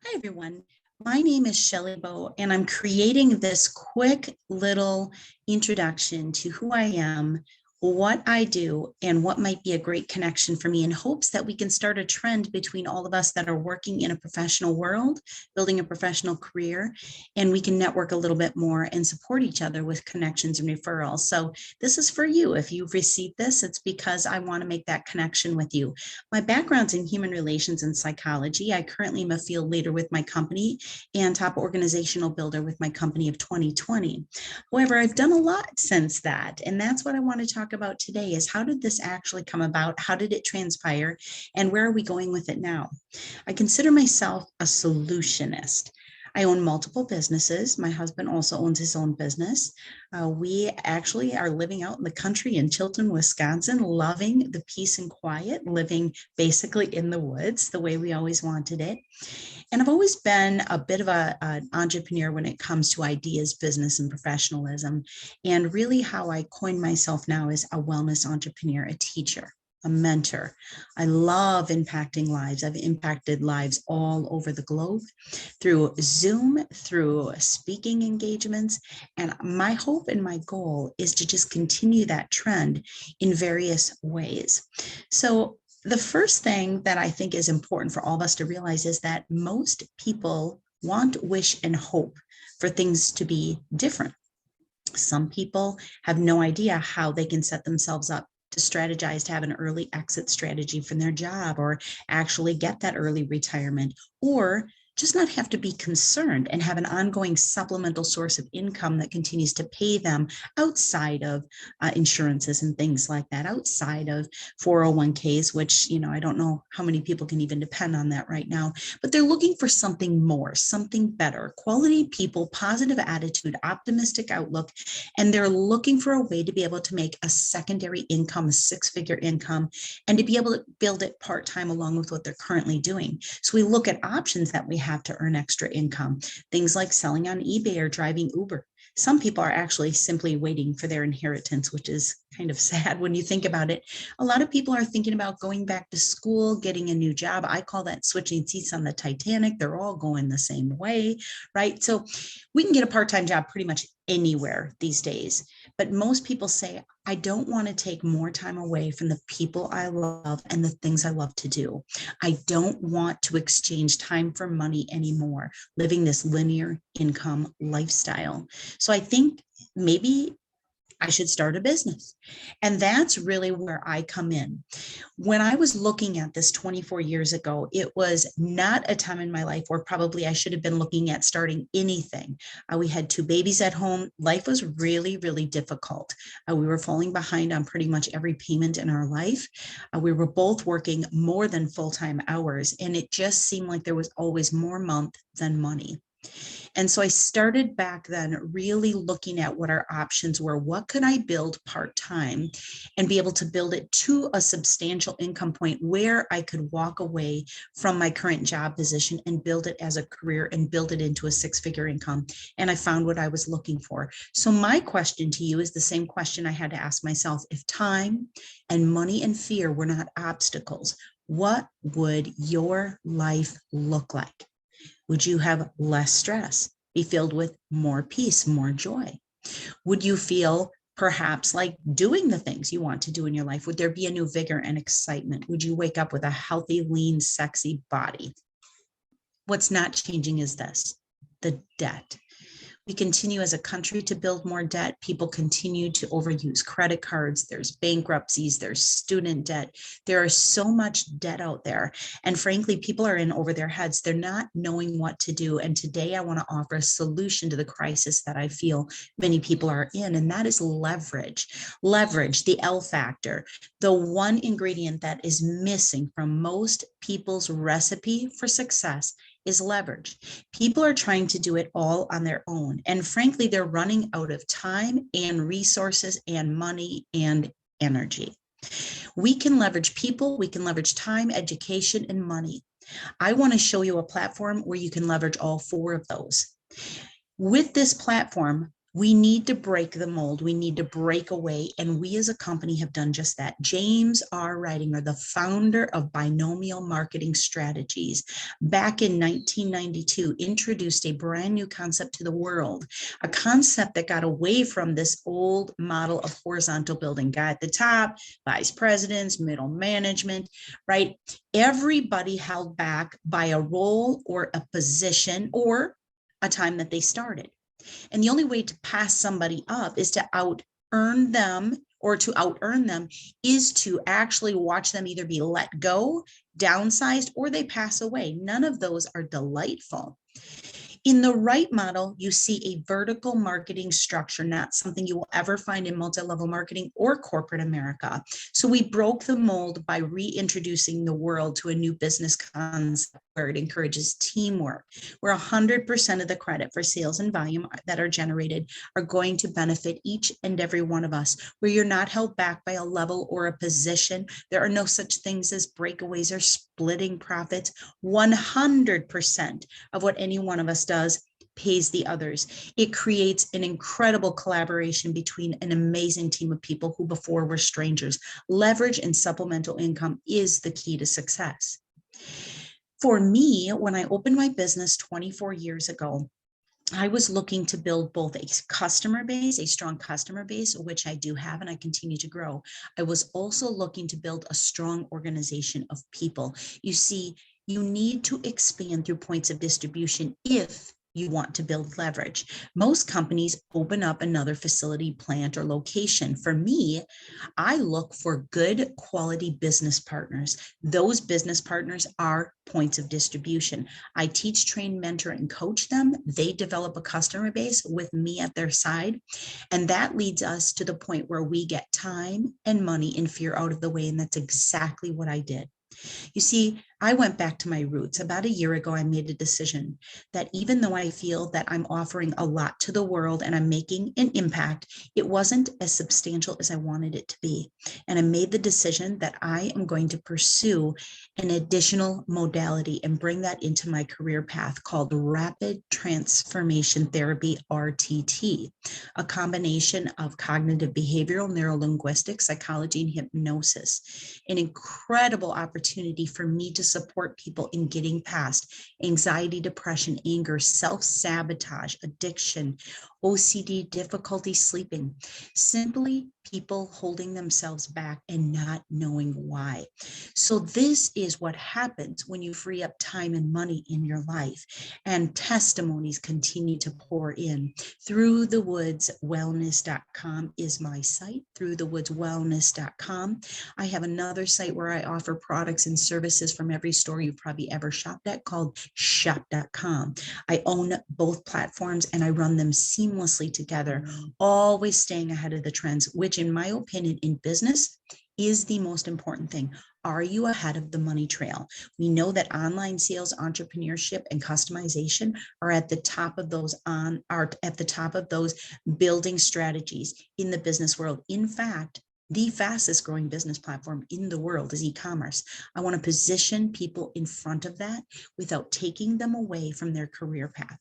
Hi, everyone. My name is Shelley Bow, and I'm creating this quick little introduction to who I am, what I do, and what might be a great connection for me in hopes that we can start a trend between all of us that are working in a professional world, building a professional career, and we can network a little bit more and support each other with connections and referrals. So this is for you. If you've received this, it's because I want to make that connection with you. My background's in human relations and psychology. I currently am a field leader with my company and top organizational builder with my company of 2020. However, I've done a lot since that. And that's what I want to talk about today is how did this actually come about? How did it transpire? And where are we going with it now? I consider myself a solutionist. I own multiple businesses. My husband also owns his own business. We actually are living out in the country in Chilton, Wisconsin, loving the peace and quiet, living basically in the woods the way we always wanted it. And I've always been a bit of an entrepreneur when it comes to ideas, business, and professionalism. And really, how I coin myself now is a wellness entrepreneur, a teacher, a mentor. I love impacting lives. I've impacted lives all over the globe through Zoom, through speaking engagements. And my hope and my goal is to just continue that trend in various ways. So the first thing that I think is important for all of us to realize is that most people want, wish, and hope for things to be different. Some people have no idea how they can set themselves up to strategize to have an early exit strategy from their job or actually get that early retirement, or just not have to be concerned and have an ongoing supplemental source of income that continues to pay them outside of insurances and things like that, outside of 401ks, which, I don't know how many people can even depend on that right now, but they're looking for something more, something better, quality people, positive attitude, optimistic outlook, and they're looking for a way to be able to make a secondary income, a six-figure income, and to be able to build it part-time along with what they're currently doing. So we look at options that we have to earn extra income, things like selling on eBay or driving Uber. Some people are actually simply waiting for their inheritance, which is kind of sad when you think about it. A lot of people are thinking about going back to school, getting a new job. I call that switching seats on the Titanic. They're all going the same way, right? So we can get a part-time job pretty much anywhere these days. But most people say, I don't want to take more time away from the people I love and the things I love to do. I don't want to exchange time for money anymore, living this linear income lifestyle. So I think maybe I should start a business. And that's really where I come in. When I was looking at this 24 years ago, it was not a time in my life where probably I should have been looking at starting anything. We had two babies at home. Life was really, really difficult. We were falling behind on pretty much every payment in our life. We were both working more than full-time hours, and it just seemed like there was always more month than money. And so I started back then really looking at what our options were. What could I build part-time and be able to build it to a substantial income point where I could walk away from my current job position and build it as a career and build it into a six-figure income. And I found what I was looking for. So my question to you is the same question I had to ask myself. If time and money and fear were not obstacles, what would your life look like? Would you have less stress, be filled with more peace, more joy? Would you feel perhaps like doing the things you want to do in your life? Would there be a new vigor and excitement? Would you wake up with a healthy, lean, sexy body? What's not changing is this: the debt. We continue as a country to build more debt. People continue to overuse credit cards. There's bankruptcies, there's student debt. There is so much debt out there. And frankly, people are in over their heads. They're not knowing what to do. And today I want to offer a solution to the crisis that I feel many people are in, and that is leverage. Leverage, the L factor, the one ingredient that is missing from most people's recipe for success is leverage. People are trying to do it all on their own. And frankly, they're running out of time and resources and money and energy. We can leverage people, we can leverage time, education, and money. I want to show you a platform where you can leverage all four of those. With this platform, We need to break the mold. We need to break away. And we as a company have done just that. James R. Ridinger, the founder of Binomial Marketing Strategies, back in 1992, introduced a brand new concept to the world, a concept that got away from this old model of horizontal building. Guy at the top, vice presidents, middle management, right? Everybody held back by a role or a position or a time that they started. And the only way to pass somebody up is to out earn them, or to out earn them is to actually watch them either be let go, downsized, or they pass away. None of those are delightful. In the right model, you see a vertical marketing structure, not something you will ever find in multi-level marketing or corporate America. So we broke the mold by reintroducing the world to a new business concept where it encourages teamwork, where 100% of the credit for sales and volume that are generated are going to benefit each and every one of us, where you're not held back by a level or a position. There are no such things as breakaways or splitting profits. 100% of what any one of us does pays the others. It creates an incredible collaboration between an amazing team of people who before were strangers. Leverage and supplemental income is the key to success. For me, when I opened my business 24 years ago, I was looking to build both a customer base, a strong customer base, which I do have and I continue to grow. I was also looking to build a strong organization of people. You see, you need to expand through points of distribution if you want to build leverage. Most companies open up another facility, plant, or location. For me, I look for good quality business partners. Those business partners are points of distribution. I teach, train, mentor, and coach them. They develop a customer base with me at their side. And that leads us to the point where we get time and money and fear out of the way. And that's exactly what I did. You see, I went back to my roots. About a year ago, I made a decision that even though I feel that I'm offering a lot to the world and I'm making an impact, it wasn't as substantial as I wanted it to be. And I made the decision that I am going to pursue an additional modality and bring that into my career path called Rapid Transformation Therapy, RTT, a combination of cognitive behavioral, neurolinguistic, psychology, and hypnosis. An incredible opportunity for me to support people in getting past anxiety, depression, anger, self-sabotage, addiction, OCD, difficulty sleeping, simply people holding themselves back and not knowing why. So this is what happens when you free up time and money in your life, and testimonies continue to pour in. ThroughTheWoodsWellness.com is my site, ThroughTheWoodsWellness.com. I have another site where I offer products and services from every store you've probably ever shopped at called shop.com. I own both platforms and I run them seamlessly together, always staying ahead of the trends, which in my opinion in business is the most important thing. Are you ahead of the money trail? We know that online sales, entrepreneurship, and customization are at the top of those building strategies in the business world. In fact, the fastest growing business platform in the world is e-commerce. I want to position people in front of that without taking them away from their career path.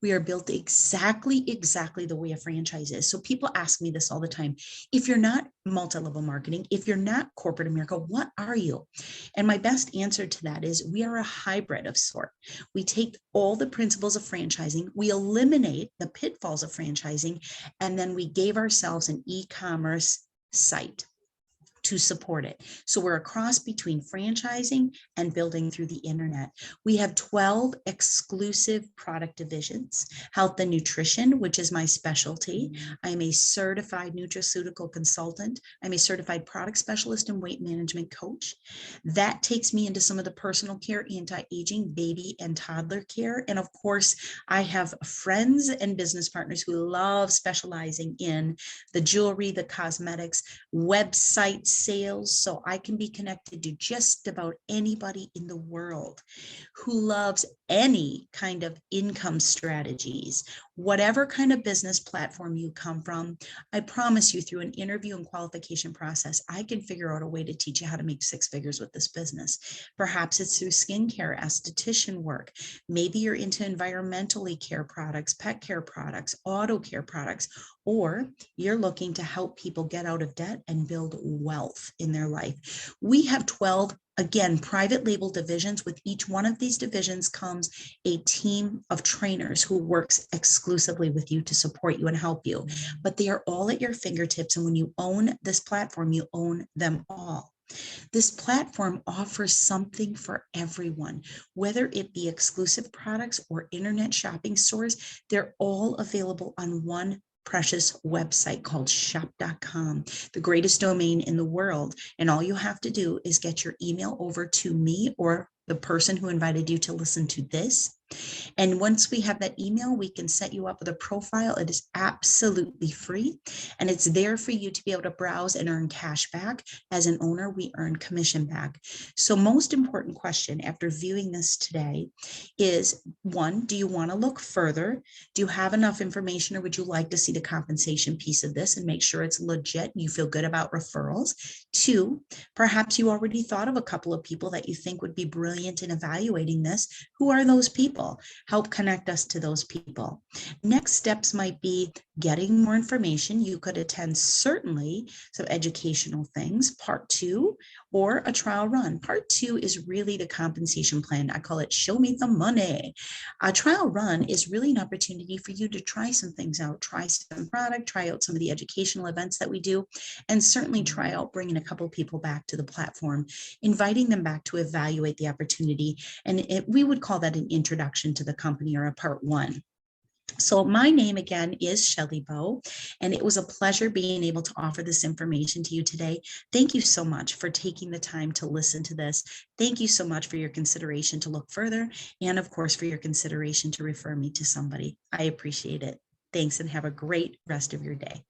We are built exactly the way a franchise is. So people ask me this all the time. If you're not multi-level marketing, if you're not corporate America, what are you? And my best answer to that is we are a hybrid of sort. We take all the principles of franchising, we eliminate the pitfalls of franchising, and then we gave ourselves an e-commerce site to support it. So we're a cross between franchising and building through the internet. We have 12 exclusive product divisions: health and nutrition, which is my specialty. I'm a certified nutraceutical consultant. I'm a certified product specialist and weight management coach. That takes me into some of the personal care, anti-aging, baby and toddler care. And of course, I have friends and business partners who love specializing in the jewelry, the cosmetics, websites, sales, so I can be connected to just about anybody in the world who loves any kind of income strategies, whatever kind of business platform you come from, I promise you through an interview and qualification process, I can figure out a way to teach you how to make 6 figures with this business. Perhaps it's through skincare, esthetician work. Maybe you're into environmentally care products, pet care products, auto care products, or you're looking to help people get out of debt and build wealth in their life. We have 12, again, private label divisions. With each one of these divisions comes a team of trainers who works exclusively with you to support you and help you. But they are all at your fingertips. And when you own this platform, you own them all. This platform offers something for everyone, whether it be exclusive products or internet shopping stores. They're all available on one precious website called shop.com, the greatest domain in the world. And all you have to do is get your email over to me or the person who invited you to listen to this. And once we have that email, we can set you up with a profile. It is absolutely free. And it's there for you to be able to browse and earn cash back. As an owner, we earn commission back. So most important question after viewing this today is, one, do you want to look further? Do you have enough information, or would you like to see the compensation piece of this and make sure it's legit and you feel good about referrals? Two, perhaps you already thought of a couple of people that you think would be brilliant in evaluating this. Who are those people? Help connect us to those people. Next steps might be getting more information. You could attend certainly some educational things, part 2, or a trial run. Part 2 is really the compensation plan. I call it show me the money. A trial run is really an opportunity for you to try some things out, try some product, try out some of the educational events that we do, and certainly try out bringing a couple people back to the platform, inviting them back to evaluate the opportunity. And we would call that an introduction to the company, or a part 1. So my name again is Shelley Bow, and it was a pleasure being able to offer this information to you today. Thank you so much for taking the time to listen to this. Thank you so much for your consideration to look further, and of course for your consideration to refer me to somebody. I appreciate it. Thanks, and have a great rest of your day.